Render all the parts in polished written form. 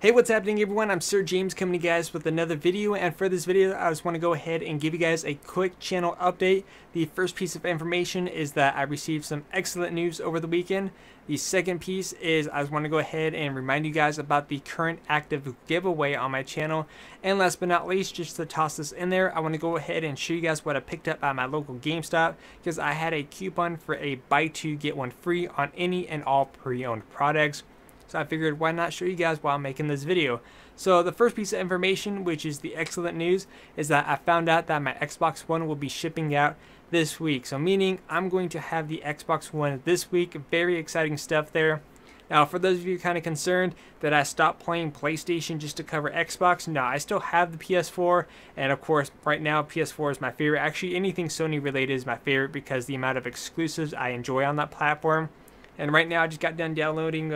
Hey, what's happening everyone? I'm Sir James coming to you guys with another video, and for this video I just want to go ahead and give you guys a quick channel update. The first piece of information is that I received some excellent news over the weekend. The second piece is I just want to go ahead and remind you guys about the current active giveaway on my channel. And last but not least, just to toss this in there, I want to go ahead and show you guys what I picked up at my local GameStop, because I had a coupon for a buy two get one free on any and all pre-owned products. So I figured why not show you guys while I'm making this video. So the first piece of information, which is the excellent news, is that I found out that my Xbox One will be shipping out this week. So meaning I'm going to have the Xbox One this week. Very exciting stuff there. Now for those of you kind of concerned that I stopped playing PlayStation just to cover Xbox, no, I still have the PS4, and of course right now PS4 is my favorite. Actually anything Sony related is my favorite because the amount of exclusives I enjoy on that platform. And right now I just got done downloading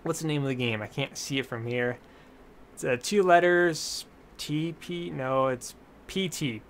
what's the name of the game? I can't see it from here. It's two letters, TP, no, it's PT.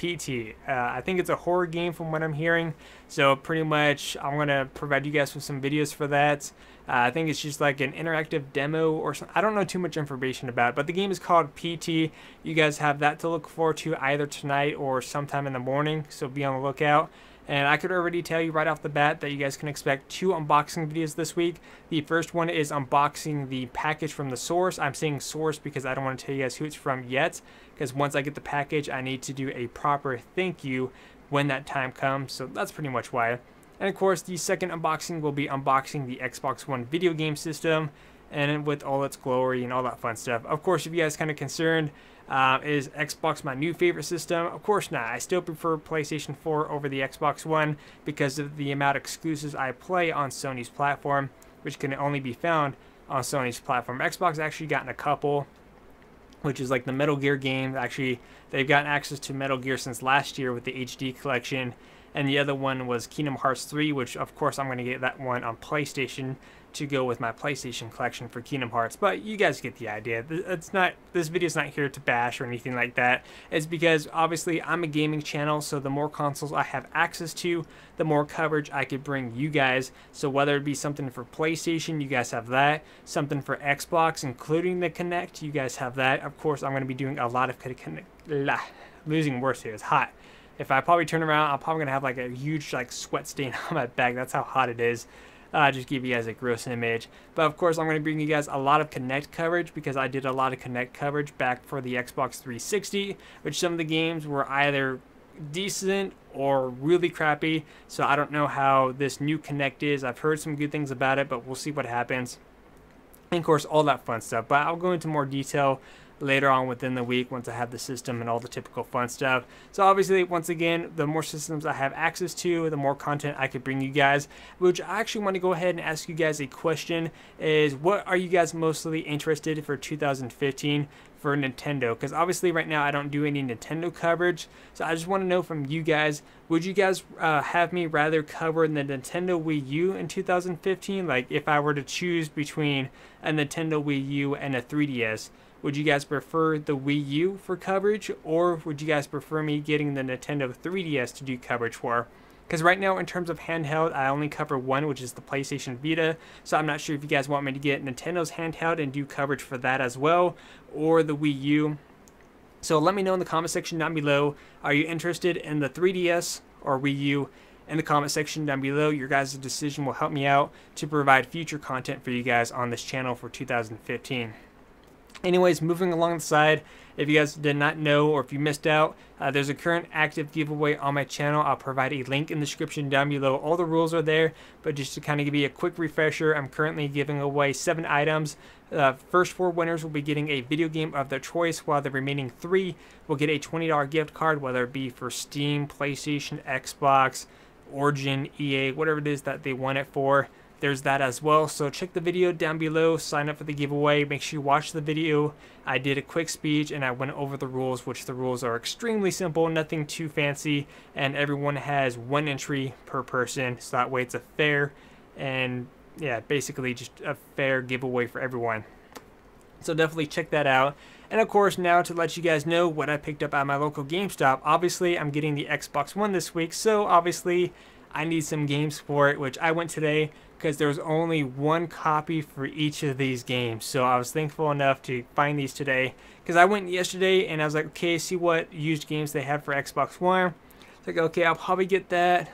I think it's a horror game from what I'm hearing. So pretty much I'm going to provide you guys with some videos for that. I think it's just like an interactive demo or something. I don't know too much information about it, but the game is called PT. You guys have that to look forward to either tonight or sometime in the morning, so be on the lookout. And I could already tell you right off the bat that you guys can expect two unboxing videos this week. The first one is unboxing the package from the source. I'm saying source because I don't want to tell you guys who it's from yet, because once I get the package, I need to do a proper thank you when that time comes. So that's pretty much why. And of course, the second unboxing will be unboxing the Xbox One video game system, and with all its glory and all that fun stuff. Of course, if you guys kind of concerned, is Xbox my new favorite system? Of course not. I still prefer PlayStation 4 over the Xbox One because of the amount of exclusives I play on Sony's platform, which can only be found on Sony's platform. Xbox actually gotten a couple, which is like the Metal Gear game. Actually, they've gotten access to Metal Gear since last year with the HD collection. And the other one was Kingdom Hearts 3, which of course I'm going to get that one on PlayStation to go with my PlayStation collection for Kingdom Hearts. But you guys get the idea. This video is not here to bash or anything like that. It's because obviously I'm a gaming channel, so the more consoles I have access to, the more coverage I could bring you guys. So whether it be something for PlayStation, you guys have that. Something for Xbox, including the Kinect, you guys have that. Of course, I'm going to be doing a lot of losing words here. It's hot. If I probably turn around, I'm probably going to have like a huge like sweat stain on my back. That's how hot it is. Just give you guys a gross image. But of course, I'm going to bring you guys a lot of Kinect coverage because I did a lot of Kinect coverage back for the Xbox 360, which some of the games were either decent or really crappy. So I don't know how this new Kinect is. I've heard some good things about it, but we'll see what happens. And of course, all that fun stuff. But I'll go into more detail later on within the week once I have the system and all the typical fun stuff. So obviously, once again, the more systems I have access to, the more content I could bring you guys. Which I actually want to go ahead and ask you guys a question, is what are you guys mostly interested in for 2015 for Nintendo? Because obviously right now I don't do any Nintendo coverage, so I just want to know from you guys, would you guys have me rather cover the Nintendo Wii U in 2015? Like if I were to choose between a Nintendo Wii U and a 3DS, would you guys prefer the Wii U for coverage, or would you guys prefer me getting the Nintendo 3DS to do coverage for? Because right now, in terms of handheld, I only cover one, which is the PlayStation Vita. So I'm not sure if you guys want me to get Nintendo's handheld and do coverage for that as well, or the Wii U. So let me know in the comment section down below. Are you interested in the 3DS or Wii U? In the comment section down below, your guys' decision will help me out to provide future content for you guys on this channel for 2015. Anyways, moving along the side, if you guys did not know or if you missed out, there's a current active giveaway on my channel. I'll provide a link in the description down below. All the rules are there, but just to kind of give you a quick refresher, I'm currently giving away 7 items. First 4 winners will be getting a video game of their choice, while the remaining 3 will get a $20 gift card, whether it be for Steam, PlayStation, Xbox, Origin, EA, whatever it is that they want it for. There's that as well. So check the video down below, sign up for the giveaway, make sure you watch the video. I did a quick speech and I went over the rules, which the rules are extremely simple, nothing too fancy, and everyone has 1 entry per person, so that way it's a fair and yeah, basically just a fair giveaway for everyone. So definitely check that out. And of course, now to let you guys know what I picked up at my local GameStop. Obviously, I'm getting the Xbox One this week, so obviously I need some games for it, which I went today because there was only one copy for each of these games. So I was thankful enough to find these today, because I went yesterday and I was like, okay, see what used games they have for Xbox One. It's like, okay, I'll probably get that,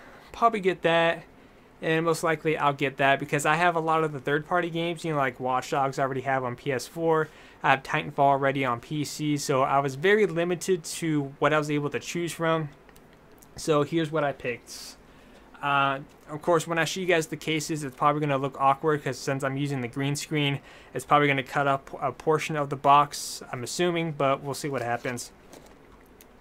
and most likely I'll get that because I have a lot of the third-party games, you know, like Watch Dogs I already have on PS4. I have Titanfall already on PC, so I was very limited to what I was able to choose from. So here's what I picked. Of course, when I show you guys the cases, it's probably going to look awkward because since I'm using the green screen, it's probably going to cut up a portion of the box, I'm assuming, but we'll see what happens.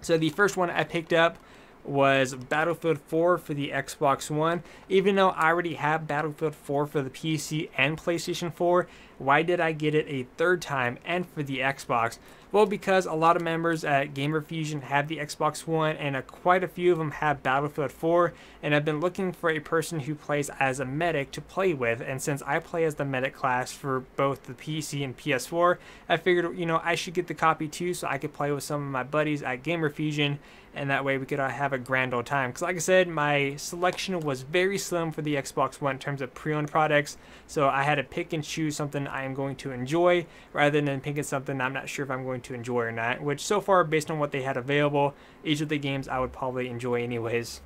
So the first one I picked up was Battlefield 4 for the Xbox One. Even though I already have Battlefield 4 for the PC and PlayStation 4, why did I get it a third time and for the Xbox? Well, because a lot of members at Gamerfuzion have the Xbox One, and quite a few of them have Battlefield 4, and I've been looking for a person who plays as a medic to play with, and since I play as the medic class for both the PC and PS4, I figured, you know, I should get the copy too so I could play with some of my buddies at Gamerfuzion, and that way we could have a grand old time. Because like I said, my selection was very slim for the Xbox One in terms of pre-owned products, so I had to pick and choose something I am going to enjoy rather than picking something I'm not sure if I'm going to enjoy or not, which so far, based on what they had available, each of the games I would probably enjoy anyways.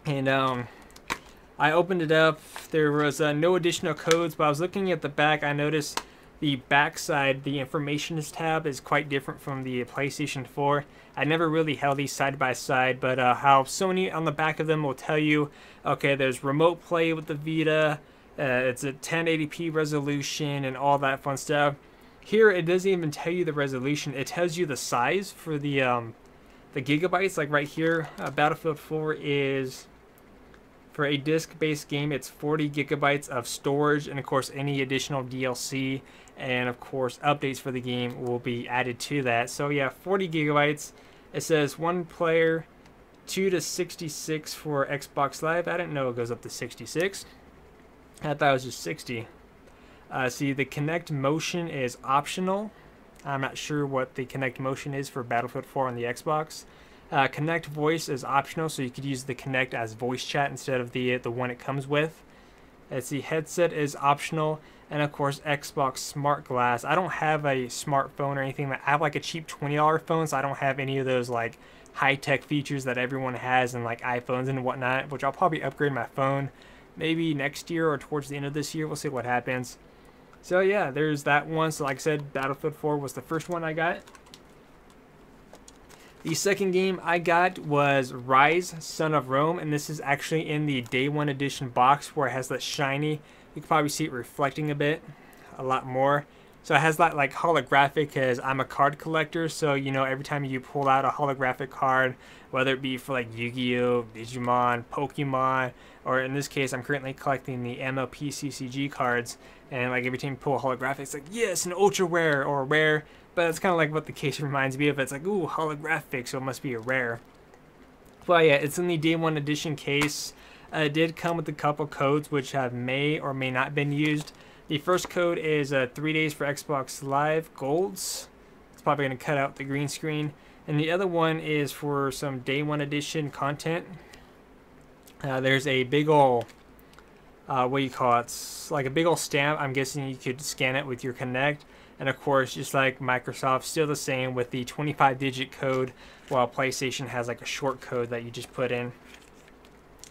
And I opened it up. There was no additional codes, but I was looking at the back. I noticed the back side, the informationist tab, is quite different from the PlayStation 4. I never really held these side by side, but how Sony on the back of them will tell you, okay, there's remote play with the Vita, it's a 1080p resolution and all that fun stuff. Here it doesn't even tell you the resolution, it tells you the size for the gigabytes. Like right here, Battlefield 4 is, for a disc-based game, it's 40 gigabytes of storage, and of course any additional DLC and of course updates for the game will be added to that. So yeah, 40 gigabytes. It says one player, 2 to 66 for Xbox Live. I didn't know it goes up to 66. I thought it was just 60. See, the Kinect motion is optional. I'm not sure what the Kinect motion is for Battlefield 4 on the Xbox. Kinect voice is optional, so you could use the Kinect as voice chat instead of the one it comes with. Let's see, headset is optional, and of course Xbox Smart Glass. I don't have a smartphone or anything. I have like a cheap $20 phone, so I don't have any of those like high-tech features that everyone has and like iPhones and whatnot, which I'll probably upgrade my phone maybe next year or towards the end of this year. We'll see what happens. So yeah, there's that one. So like I said, Battlefield 4 was the first one I got. The second game I got was Rise, Son of Rome, and this is actually in the Day 1 edition box where it has that shiny. You can probably see it reflecting a lot more. So it has that like holographic, because I'm a card collector, so you know, every time you pull out a holographic card, whether it be for like Yu-Gi-Oh, Digimon, Pokemon, or in this case I'm currently collecting the MLP CCG cards, and like every time you pull a holographic, it's like, yes, an ultra rare or a rare. But it's kind of like what the case reminds me of. It's like, ooh, holographic, so it must be a rare. Well, yeah, it's in the Day 1 edition case. It did come with a couple codes which have may or may not been used. The first code is 3 days for Xbox Live Golds. It's probably going to cut out the green screen. And the other one is for some Day 1 edition content. There's a big ol', what do you call it? It's like a big ol' stamp. I'm guessing you could scan it with your Kinect. And of course, just like Microsoft, still the same with the 25-digit code, while PlayStation has like a short code that you just put in.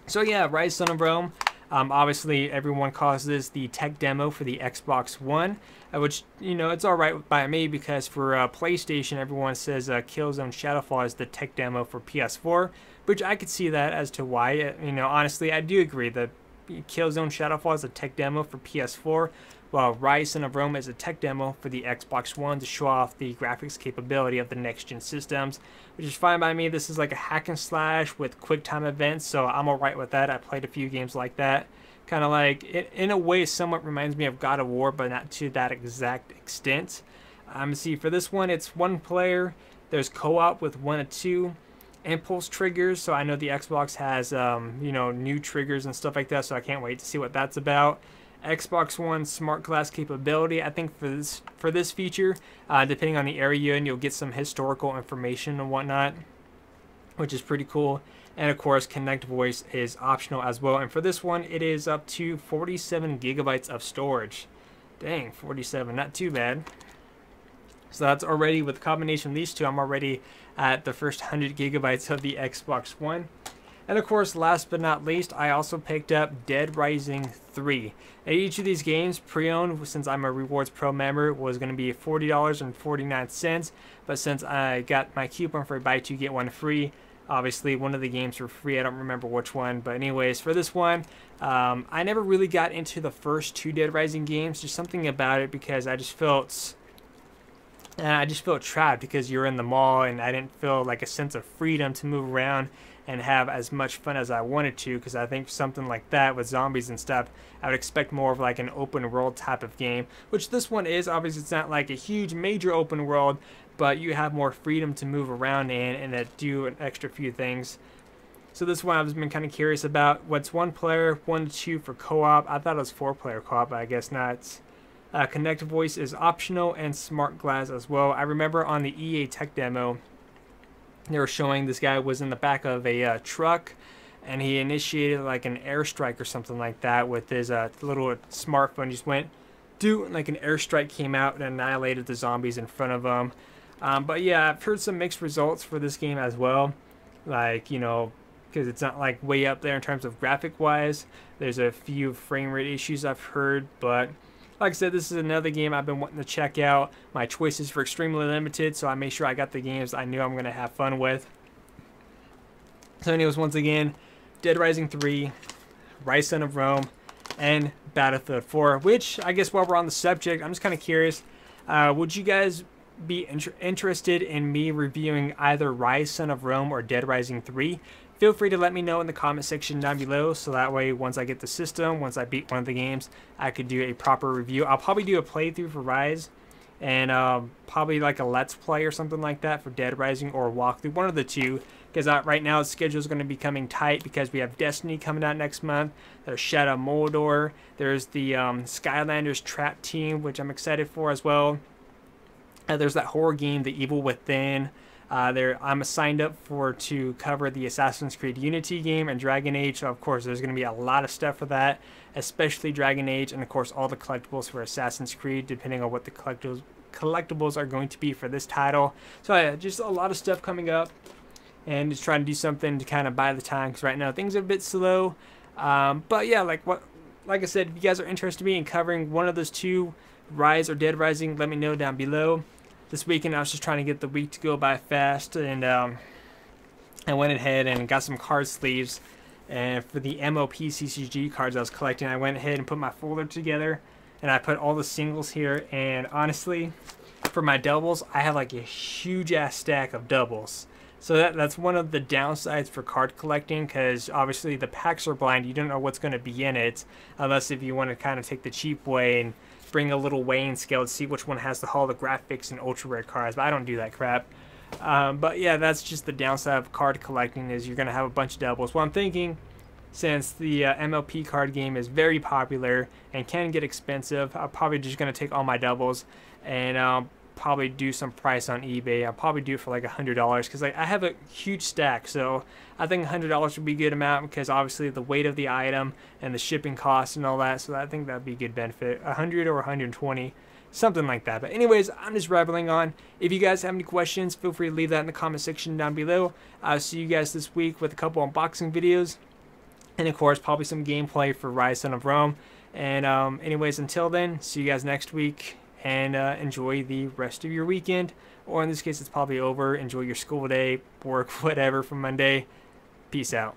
So yeah, Rise, Son of Rome. Obviously, everyone calls this the tech demo for the Xbox One, which, you know, it's alright by me, because for PlayStation, everyone says Killzone Shadowfall is the tech demo for PS4, which I could see that as to why. You know, honestly, I do agree that Killzone Shadowfall is a tech demo for PS4, while Rise, Son of Rome is a tech demo for the Xbox One to show off the graphics capability of the next-gen systems, which is fine by me. This is like a hack and slash with quick time events, so I'm alright with that. I played a few games like that. Kind of like, in a way, somewhat reminds me of God of War, but not to that exact extent. See, for this one, it's one player. There's co-op with 1 of 2 impulse triggers, so I know the Xbox has, you know, new triggers and stuff like that, so I can't wait to see what that's about. Xbox One Smart Glass capability. I think for this feature, depending on the area, and you'll get some historical information and whatnot, which is pretty cool. And of course, Connect Voice is optional as well. And for this one, it is up to 47 gigabytes of storage. Dang, 47, not too bad. So that's already, with the combination of these two, I'm already at the first 100 gigabytes of the Xbox One. And of course, last but not least, I also picked up Dead Rising 3. And each of these games, pre-owned, since I'm a Rewards Pro member, was going to be $40.49. But since I got my coupon for buy two, get one free, obviously one of the games were free. I don't remember which one. But anyways, for this one, I never really got into the first two Dead Rising games. Just something about it, because I just felt trapped, because you're in the mall, and I didn't feel like a sense of freedom to move around and have as much fun as I wanted to, because I think something like that with zombies and stuff, I would expect more of like an open world type of game, which this one is. Obviously, it's not like a huge major open world, but you have more freedom to move around in and do an extra few things. So this one I've been kind of curious about. What's one player, 1 to 2 for co-op. I thought it was 4-player co-op, but I guess not. Connect Voice is optional, and Smart Glass as well. I remember on the EA Tech demo, they were showing this guy was in the back of a truck, and he initiated like an airstrike or something like that with his little smartphone. Just went, like an airstrike came out and annihilated the zombies in front of him. But yeah, I've heard some mixed results for this game as well. Like, you know, because it's not like way up there in terms of graphic wise. There's a few frame rate issues I've heard, but like I said, this is another game I've been wanting to check out. My choices were extremely limited, so I made sure I got the games I knew I'm going to have fun with. So anyways, once again, Dead Rising 3, Rise Son of Rome, and Battlefield 4, which, I guess while we're on the subject, I'm just kind of curious, would you guys be interested in me reviewing either Rise Son of Rome or Dead Rising 3? Feel free to let me know in the comment section down below, so that way once I get the system, once I beat one of the games, I could do a proper review. I'll probably do a playthrough for Rise, and probably like a Let's Play or something like that for Dead Rising, or a walkthrough, one of the two, because right now the schedule is going to be coming tight, because we have Destiny coming out next month, there's Shadow of Mordor, there's the Skylanders Trap Team, which I'm excited for as well. There's that horror game, The Evil Within. I'm signed up to cover the Assassin's Creed Unity game and Dragon Age, so of course there's going to be a lot of stuff for that, especially Dragon Age, and of course all the collectibles for Assassin's Creed, depending on what the collectibles are going to be for this title. So yeah, just a lot of stuff coming up, and just trying to do something to kind of buy the time, because right now things are a bit slow. But yeah, like I said, if you guys are interested in me in covering one of those two, Rise or Dead Rising, let me know down below. This weekend I was just trying to get the week to go by fast, and I went ahead and got some card sleeves, and for the MOP CCG cards I was collecting, I went ahead and put my folder together, and I put all the singles here, and honestly, for my doubles, I have like a huge ass stack of doubles. So that's one of the downsides for card collecting, because obviously the packs are blind. You don't know what's going to be in it, unless if you want to kind of take the cheap way and bring a little weighing scale to see which one has the holographics and ultra rare cards, but I don't do that crap. But yeah, that's just the downside of card collecting, is you're going to have a bunch of doubles. Well, I'm thinking, since the MLP card game is very popular and can get expensive, I'm probably just going to take all my doubles and probably do some price on eBay. I'll probably do it for like $100, because like I have a huge stack, so I think $100 would be a good amount, because obviously the weight of the item and the shipping costs and all that, so I think that'd be a good benefit. 100 or 120, something like that. But anyways, I'm just rambling on. If you guys have any questions, feel free to leave that in the comment section down below. I'll see you guys this week with a couple unboxing videos, and of course probably some gameplay for Rise Son of Rome. And anyways, until then, see you guys next week, and enjoy the rest of your weekend, or in this case it's probably over. Enjoy your school day, work, whatever, from Monday. Peace out.